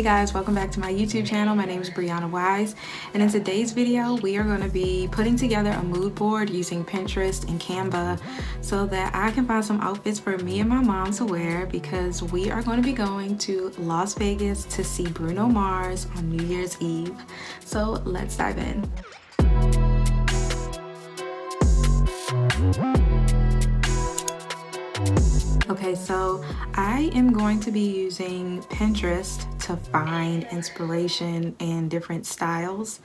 guys, welcome back to my YouTube channel. My name is Brianna Wise, and in today's video we are going to be putting together a mood board using Pinterest and Canva so that I can find some outfits for me and my mom to wear, because we are going to be going to Las Vegas to see Bruno Mars on New Year's Eve. So let's dive in. Okay, so I am going to be using Pinterest to find inspiration and different styles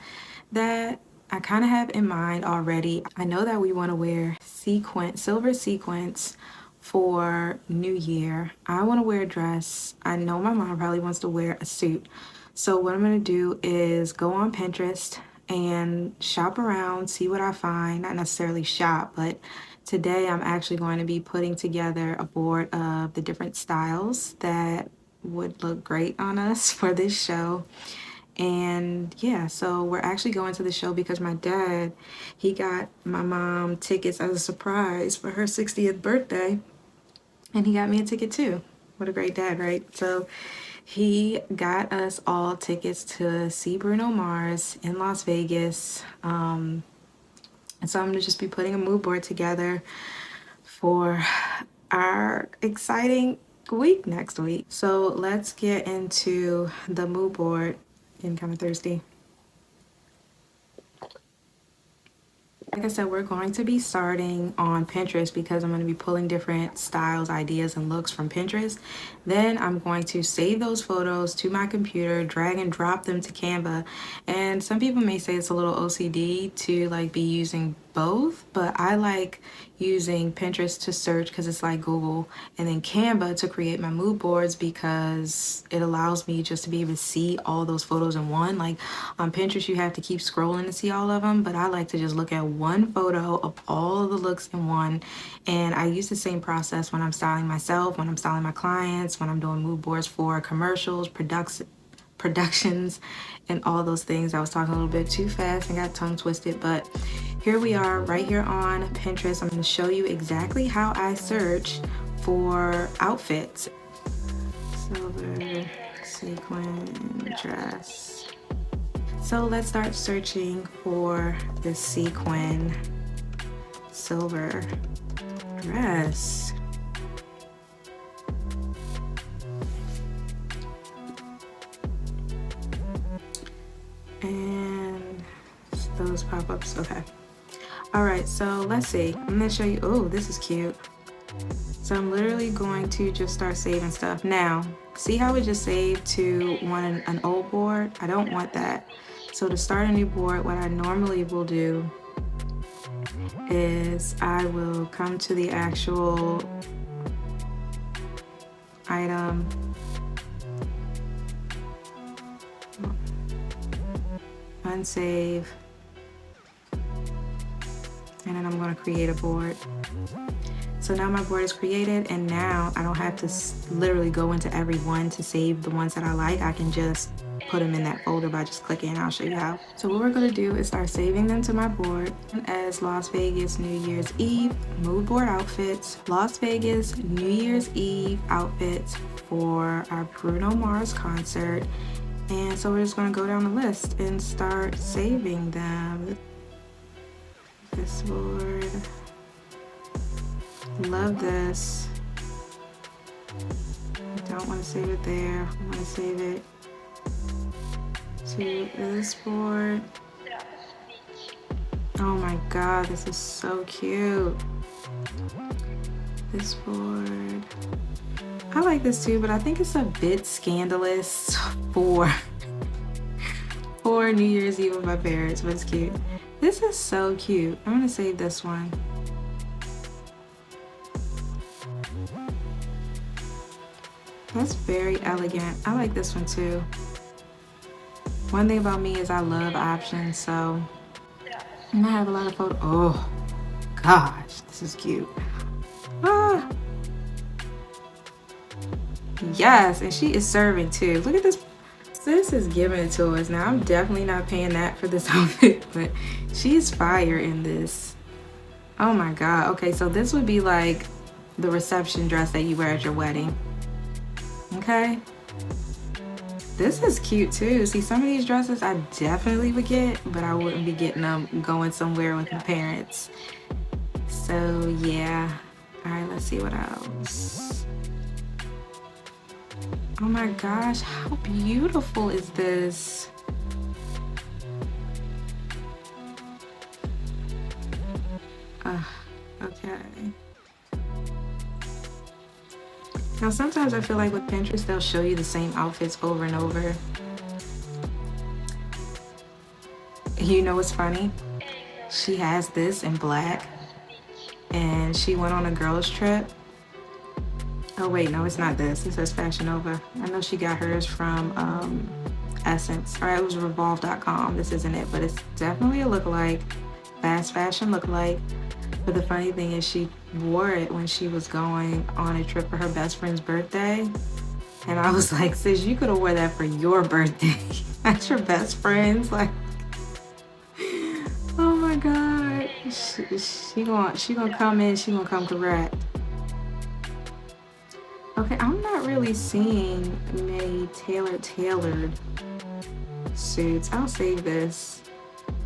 that I kind of have in mind already. I know that we want to wear silver sequins for New Year. I want to wear a dress. I know my mom probably wants to wear a suit. So what I'm going to do is go on Pinterest and shop around, see what I find. Not necessarily shop, but today I'm actually going to be putting together a board of the different styles that would look great on us for this show. And yeah, so we're actually going to the show because my dad, he got my mom tickets as a surprise for her 60th birthday, and he got me a ticket too. What a great dad, right? So he got us all tickets to see Bruno Mars in Las Vegas. And so I'm gonna just be putting a mood board together for our exciting week next week. So let's get into the mood board. Getting kind of thirsty. Like I said, we're going to be starting on Pinterest because I'm going to be pulling different styles, ideas, and looks from Pinterest. Then I'm going to save those photos to my computer, drag and drop them to Canva. And some people may say it's a little OCD to like be using both, but I like using Pinterest to search because it's like Google, and then Canva to create my mood boards because it allows me just to be able to see all those photos in one. Like on Pinterest you have to keep scrolling to see all of them, but I like to just look at one photo of all of the looks in one. And I use the same process when I'm styling myself, when I'm styling my clients, when I'm doing mood boards for commercials, productions, and all those things. I was talking a little bit too fast and got tongue twisted, but here we are right here on Pinterest. I'm going to show you exactly how I search for outfits. Silver sequin dress. So let's start searching for the sequin silver dress. And those pop-ups, okay. All right, so let's see. I'm gonna show you, oh, this is cute. So I'm literally going to just start saving stuff. Now, see how it just saved to an old board? I don't want that. So to start a new board, what I normally will do is I will come to the actual item, unsave, and then I'm going to create a board. So now my board is created, and now I don't have to literally go into every one to save the ones that I like. I can just put them in that folder by just clicking, and I'll show you how. So what we're going to do is start saving them to my board as Las Vegas New Year's Eve mood board outfits, Las Vegas New Year's Eve outfits for our Bruno Mars concert. And so we're just going to go down the list and start saving them. This board, love this. I don't want to save it there. I want to save it to this board. Oh my god, this is so cute. This board, I like this too, but I think it's a bit scandalous for New Year's Eve with my parents, but it's cute. This is so cute. I'm gonna save this one. That's very elegant. I like this one too. One thing about me is I love options, so I'm gonna have a lot of photos. Oh gosh, this is cute. Ah. Yes, and she is serving too. Look at this. This is giving it to us. Now I'm definitely not paying that for this outfit, but she's fire in this. Oh my god. Okay, so this would be like the reception dress that you wear at your wedding. Okay, This is cute too. See, some of these dresses I definitely would get, but I wouldn't be getting them going somewhere with my parents. So yeah. All right, let's see what else. Oh my gosh, how beautiful is this? Okay. Now sometimes I feel like with Pinterest, they'll show you the same outfits over and over. You know what's funny? She has this in black and she went on a girls trip. Oh wait, no, it's not this. It says Fashion Nova. I know she got hers from Essence. Or it was Revolve.com. This isn't it, but it's definitely a lookalike. Fast fashion lookalike. But the funny thing is she wore it when she was going on a trip for her best friend's birthday. And I was like, sis, you could have wore that for your birthday. That's your best friend's. Like, oh my God. She gonna come in, she gonna come correct. Okay, I'm not really seeing many tailored suits. I'll save this.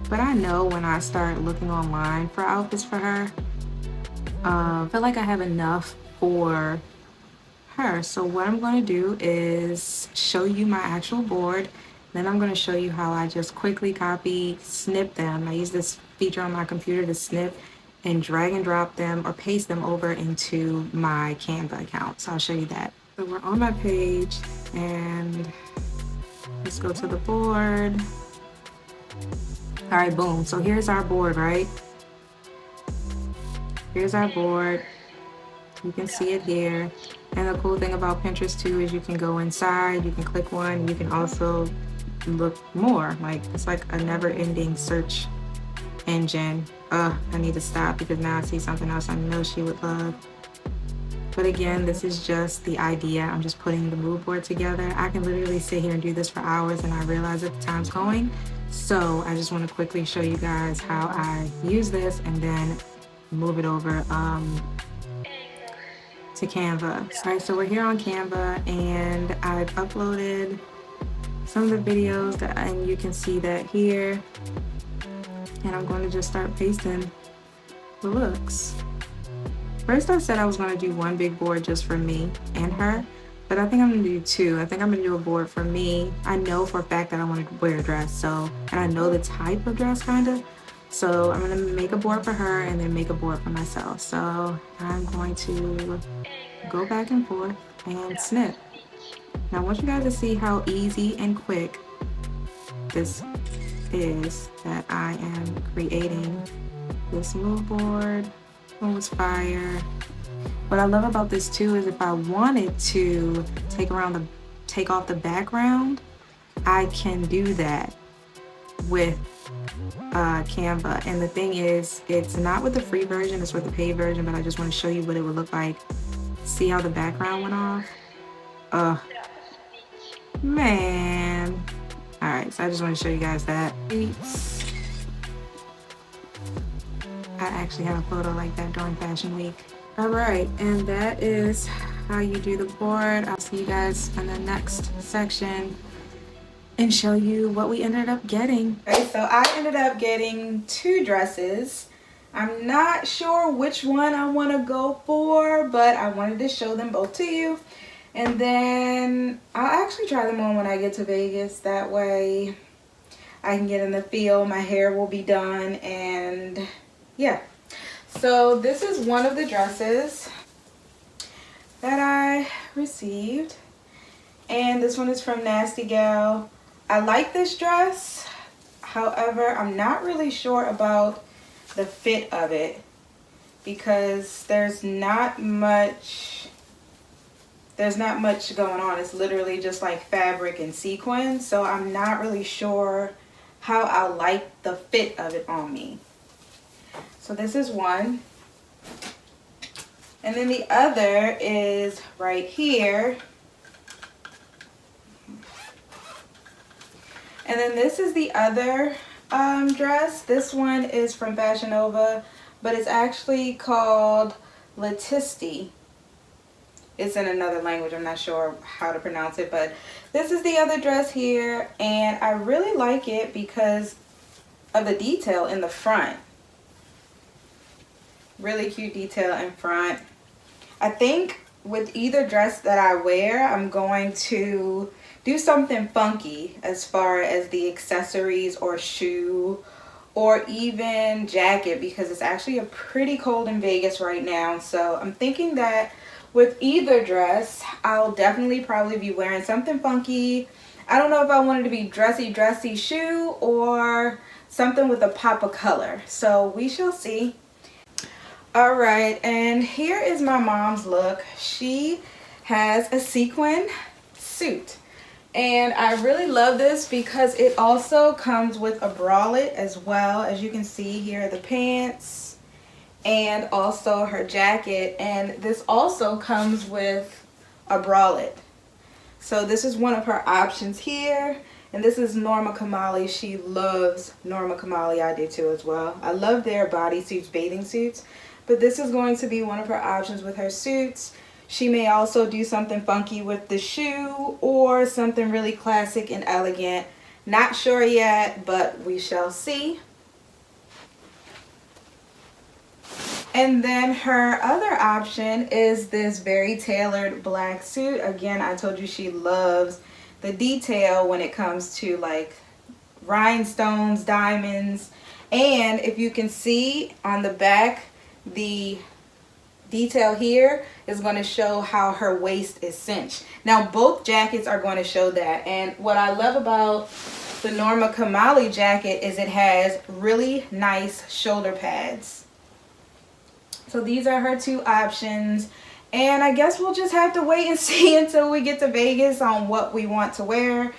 But I know when I start looking online for outfits for her, I feel like I have enough for her. So what I'm going to do is show you my actual board. Then I'm going to show you how I just quickly snip them. I use this feature on my computer to snip and drag and drop them or paste them over into my Canva account. So I'll show you that. So we're on my page and let's go to the board. All right, boom. So here's our board, right? Here's our board. You can see it here. And the cool thing about Pinterest too is you can go inside, you can click one, you can also look more. Like it's like a never-ending search engine. I need to stop because now I see something else I know she would love. But again, this is just the idea. I'm just putting the mood board together. I can literally sit here and do this for hours and I realize that the time's going. So I just want to quickly show you guys how I use this and then move it over to Canva. All right, so we're here on Canva and I've uploaded some of the videos and you can see that here. And I'm going to just start pasting the looks. First I said I was going to do one big board just for me and her, but I think I'm going to do two. I think I'm going to do a board for me. I know for a fact that I want to wear a dress, and I know the type of dress kind of. So I'm going to make a board for her and then make a board for myself. So I'm going to go back and forth and snip. Now I want you guys to see how easy and quick this is that I am creating this mood board. It was fire. What I love about this too is if I wanted to take off the background, I can do that with Canva. And the thing is, it's not with the free version, it's with the paid version, but I just want to show you what it would look like. See how the background went off? Man. Alright, so I just want to show you guys that. I actually had a photo like that during Fashion Week. Alright, and that is how you do the board. I'll see you guys in the next section and show you what we ended up getting. Okay, so I ended up getting two dresses. I'm not sure which one I want to go for, but I wanted to show them both to you. And then I'll actually try them on when I get to Vegas. That way I can get in the feel, my hair will be done, and yeah. So this is one of the dresses that I received. And this one is from Nasty Gal. I like this dress. However, I'm not really sure about the fit of it because there's not much going on. It's literally just like fabric and sequin. So I'm not really sure how I like the fit of it on me. So this is one. And then the other is right here. And then this is the other dress. This one is from Fashion Nova, but it's actually called Letisti. It's in another language. I'm not sure how to pronounce it, but this is the other dress here, and I really like it because of the detail in the front. Really cute detail in front. I think with either dress that I wear, I'm going to do something funky as far as the accessories or shoe or even jacket, because it's actually a pretty cold in Vegas right now. So I'm thinking that with either dress, I'll definitely probably be wearing something funky. I don't know if I wanted to be dressy shoe or something with a pop of color. So we shall see. All right, and here is my mom's look. She has a sequin suit. And I really love this because it also comes with a bralette as well. As you can see here, the pants and also her jacket. And this also comes with a bralette. So this is one of her options here. And this is Norma Kamali. She loves Norma Kamali. I do too as well. I love their bodysuits, bathing suits. But this is going to be one of her options with her suits. She may also do something funky with the shoe or something really classic and elegant. Not sure yet, but we shall see. And then her other option is this very tailored black suit. Again, I told you she loves the detail when it comes to like rhinestones, diamonds. And if you can see on the back, the detail here is going to show how her waist is cinched. Now both jackets are going to show that, and what I love about the Norma Kamali jacket is it has really nice shoulder pads. So these are her two options, and I guess we'll just have to wait and see until we get to Vegas on what we want to wear.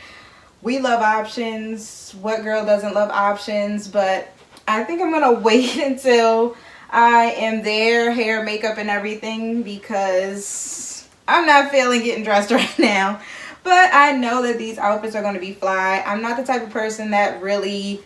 We love options. What girl doesn't love options? But I think I'm gonna wait until I am there, hair, makeup, and everything, because I'm not feeling getting dressed right now. But I know that these outfits are going to be fly. I'm not the type of person that really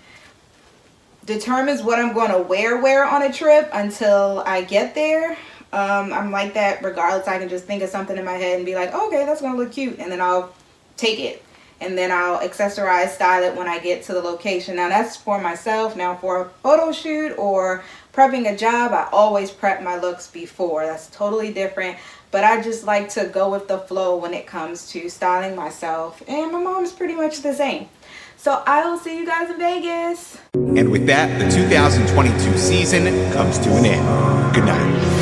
determines what I'm going to wear on a trip until I get there. I'm like that regardless. I can just think of something in my head and be like, okay, that's going to look cute. And then I'll take it. And then I'll accessorize, style it when I get to the location. Now that's for myself. Now for a photo shoot or prepping a job, I always prep my looks before. That's totally different. But I just like to go with the flow when it comes to styling myself. And my mom's pretty much the same. So I will see you guys in Vegas. And with that, the 2022 season comes to an end. Good night.